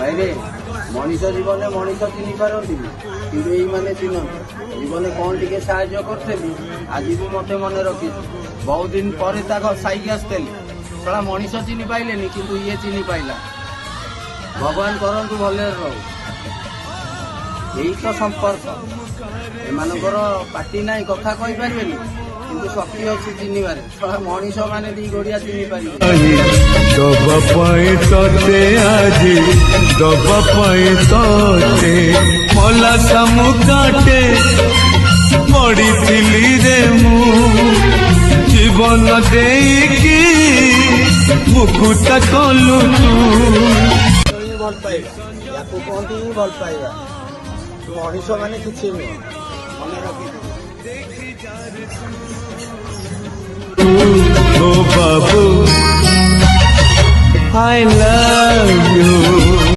ଭାଇରେ ମଣିଷ ଜୀବନରେ ମଣିଷ ଚିହ୍ନି ପାରନ୍ତି କିନ୍ତୁ ଏଇମାନେ ଚିହ୍ନନ୍ତି। ଜୀବନରେ କ'ଣ ଟିକେ ସାହାଯ୍ୟ କରିଥିଲି ଆଜି ବି ମତେ ମନେ ରଖିଛି। ବହୁତ ଦିନ ପରେ ତାଙ୍କ ସାଇକି ଆସିଥିଲି ଶଳା ମଣିଷ ଚିହ୍ନି ପାଇଲେନି କିନ୍ତୁ ଇଏ ଚିହ୍ନି ପାଇଲା। ଭଗବାନ କରନ୍ତୁ ଭଲରେ ରହୁ। ଏଇ ତ ସମ୍ପର୍କ। ଏମାନଙ୍କର ପାଟି ନାହିଁ, କଥା କହିପାରିବେନି କିନ୍ତୁ ଶକ୍ତି ଅଛି ଚିହ୍ନିବାରେ। ଶଳା ମଣିଷ ମାନେ ଦି ଗୋଡିଆ ଚିହ୍ନି ପାରିବେ। ଦବା ପାଇଁ ତତେ ଆଜି ଦବା ପାଇଁ ତତେ ମଲା ସାମୁକାଟେ ପଡ଼ିଥିଲି ରେ ମୁଁ ଜୀବନ ଦେଇକି ମୁକୁଟା କଲୁ ତୁ। ଭଲ ପାଇବା ୟାକୁ କହନ୍ତି ହିଁ ଭଲ ପାଇବା। ମଣିଷ ମାନେ କିଛି ନୁହଁ, ମନେ ରଖିଥିବ। ଓ ବାବୁ I love